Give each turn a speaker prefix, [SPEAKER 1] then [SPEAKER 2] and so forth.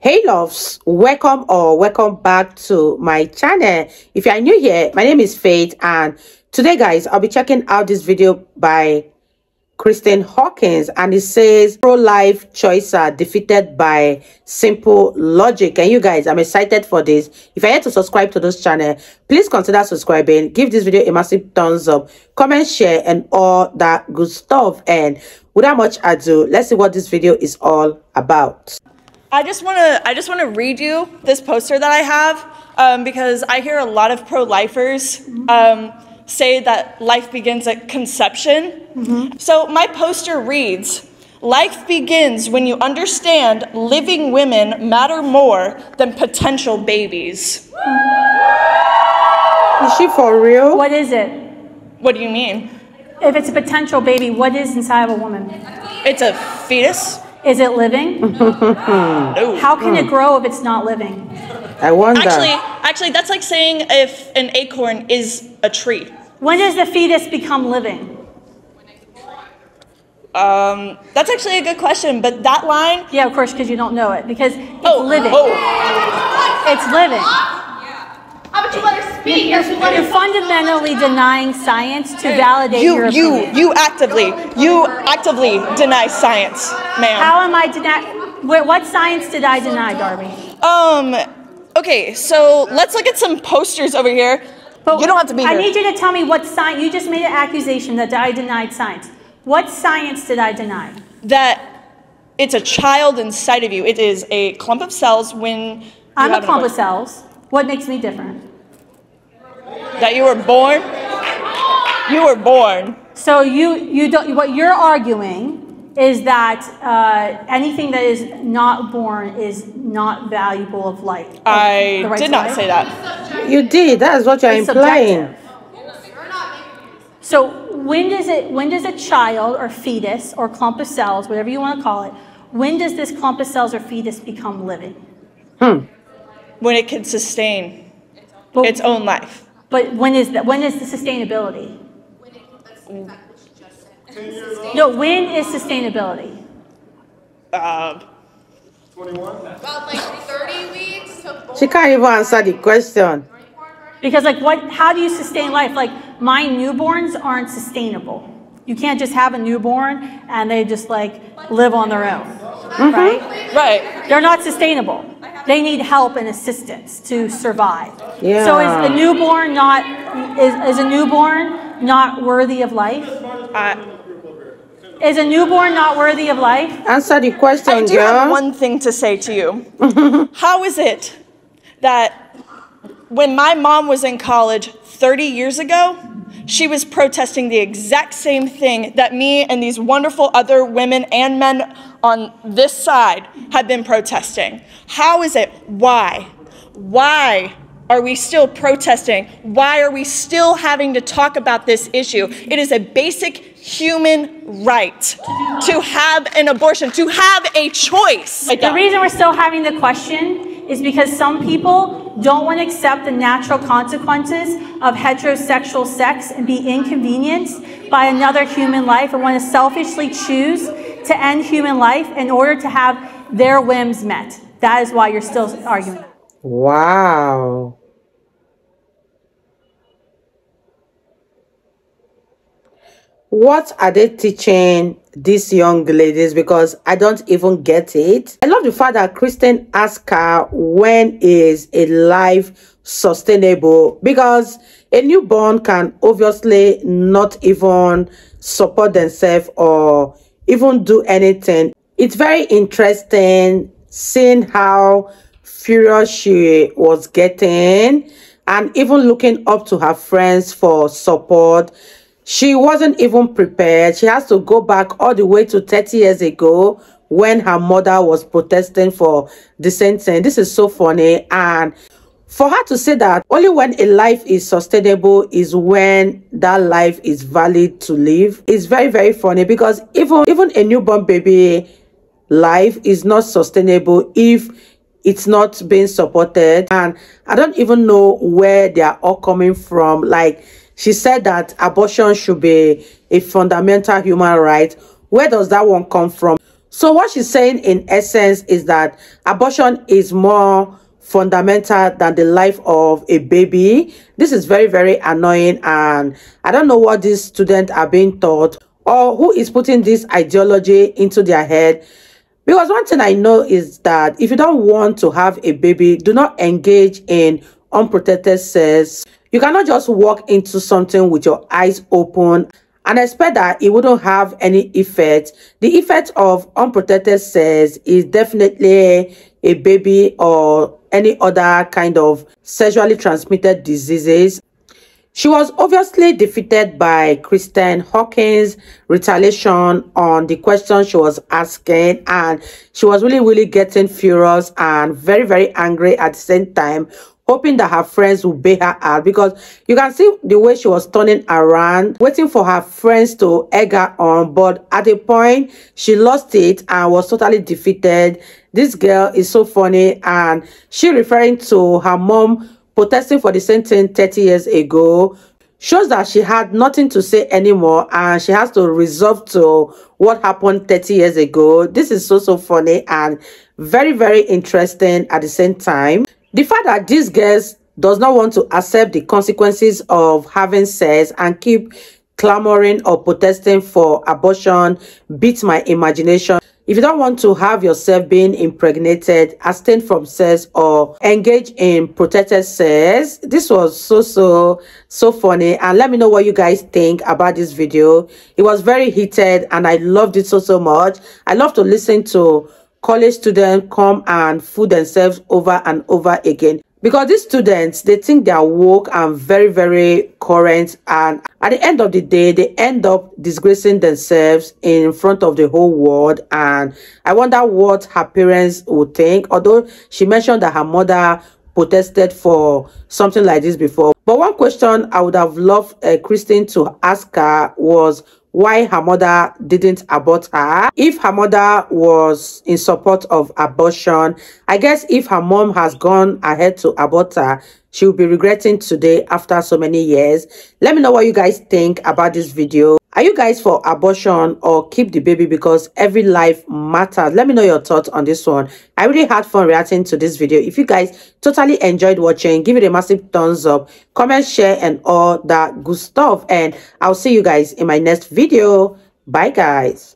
[SPEAKER 1] Hey loves, welcome back to my channel. If you are new here, my name is Faith, and today guys I'll be checking out this video by Kristan Hawkins, and it says pro-life choices are defeated by simple logic. And you guys, I'm excited for this. If you're yet to subscribe to this channel, please consider subscribing, give this video a massive thumbs up, comment, share, and all that good stuff. And without much ado, let's see what this video is all about.
[SPEAKER 2] I just want to read you this poster that I have because I hear a lot of pro-lifers say that life begins at conception. So my poster reads, "Life begins when you understand living women matter more than potential babies."
[SPEAKER 1] Is she for real?
[SPEAKER 3] What is it?
[SPEAKER 2] What do you mean?
[SPEAKER 3] If it's a potential baby, what is inside of a woman?
[SPEAKER 2] It's a fetus.
[SPEAKER 3] Is it living?
[SPEAKER 2] No.
[SPEAKER 3] How can it grow if it's not living?
[SPEAKER 1] I wonder.
[SPEAKER 2] Actually, that's like saying if an acorn is a tree.
[SPEAKER 3] When does the fetus become living?
[SPEAKER 2] That's actually a good question, but that line...
[SPEAKER 3] Yeah, of course, because you don't know it. Because it's living. It's living.
[SPEAKER 4] How about you let her speak?
[SPEAKER 3] You're fundamentally denying science to validate your opinion.
[SPEAKER 2] You actively deny science, ma'am.
[SPEAKER 3] How am I denying? What science did I deny, Darby?
[SPEAKER 2] Okay, so let's look at some posters over here.
[SPEAKER 3] But
[SPEAKER 2] you don't have to be here.
[SPEAKER 3] I need you to tell me what science. You just made an accusation that I denied science. What science did I deny?
[SPEAKER 2] That it's a child inside of you. It is a clump of cells when
[SPEAKER 3] I'm a clump of cells. What makes me different?
[SPEAKER 2] That you were born. You were born.
[SPEAKER 3] So you don't. What you're arguing is that anything that is not born is not valuable of life.
[SPEAKER 2] I did not say that.
[SPEAKER 1] You did. That's what you're implying.
[SPEAKER 3] So when does a child or fetus or clump of cells, whatever you want to call it, when does this clump of cells or fetus become living?
[SPEAKER 2] When it can sustain its own life.
[SPEAKER 3] But when is that? When is the sustainability? No, when is sustainability?
[SPEAKER 4] 21? About like 30 weeks to 4.
[SPEAKER 1] She can't even answer the question.
[SPEAKER 3] Because how do you sustain life? Like my newborns aren't sustainable. You can't just have a newborn and they just like live on their own, right?
[SPEAKER 2] Right.
[SPEAKER 3] They're not sustainable. They need help and assistance to survive.
[SPEAKER 1] Yeah.
[SPEAKER 3] So is a newborn not worthy of life? Is a newborn not worthy of life?
[SPEAKER 1] Answer the question,
[SPEAKER 2] I do have one thing to say to you. How is it that when my mom was in college 30 years ago, she was protesting the exact same thing that me and these wonderful other women and men on this side have been protesting? How is it? Why? Why are we still protesting? Why are we still having to talk about this issue? It is a basic human right to have an abortion, to have a choice.
[SPEAKER 3] The reason we're still having the question is because some people don't want to accept the natural consequences of heterosexual sex and be inconvenienced by another human life, and want to selfishly choose to end human life in order to have their whims met. That is why you're still arguing.
[SPEAKER 1] Wow. What are they teaching these young ladies? Because I don't even get it. I love the fact that Kristan asked her when is a life sustainable, because a newborn can obviously not even support themselves or even do anything. It's very interesting seeing how furious she was getting and even looking up to her friends for support. She wasn't even prepared. She has to go back all the way to 30 years ago when her mother was protesting for the same thing. This is so funny. And for her to say that only when a life is sustainable is when that life is valid to live is very, very funny, because even a newborn baby life is not sustainable if it's not being supported. And I don't even know where they are all coming from. Like, she said that abortion should be a fundamental human right. Where does that one come from? So what she's saying in essence is that abortion is more fundamental than the life of a baby. This is very, very annoying, and I don't know what these students are being taught or who is putting this ideology into their head. Because one thing I know is that if you don't want to have a baby, do not engage in unprotected sex. You cannot just walk into something with your eyes open and expect that it wouldn't have any effect. The effect of unprotected sex is definitely a baby or any other kind of sexually transmitted diseases. She was obviously defeated by Kristan Hawkins' retaliation on the question she was asking, and she was really, really getting furious and very, very angry at the same time, hoping that her friends would bail her out, because you can see the way she was turning around, waiting for her friends to egg her on. But at a point, she lost it and was totally defeated. This girl is so funny, and she referring to her mom protesting for the same thing 30 years ago shows that she had nothing to say anymore, and she has to resolve to what happened 30 years ago. This is so funny and very, very interesting at the same time. The fact that this girl does not want to accept the consequences of having sex and keep clamoring or protesting for abortion beats my imagination. If you don't want to have yourself being impregnated, abstain from sex or engage in protected sex. This was so funny, and let me know what you guys think about this video. It was very heated and I loved it so much. I love to listen to college students come and fool themselves over and over again, because these students, they think they are woke and very, very current, and at the end of the day they end up disgracing themselves in front of the whole world. And I wonder what her parents would think, although she mentioned that her mother protested for something like this before. But one question I would have loved Kristan to ask her was why her mother didn't abort her. If her mother was in support of abortion, I guess if her mom has gone ahead to abort her, she will be regretting today after so many years. Let me know what you guys think about this video. Are you guys for abortion or keep the baby because every life matters? Let me know your thoughts on this one. I really had fun reacting to this video. If you guys totally enjoyed watching, give it a massive thumbs up, comment, share, and all that good stuff. And I'll see you guys in my next video. Bye, guys.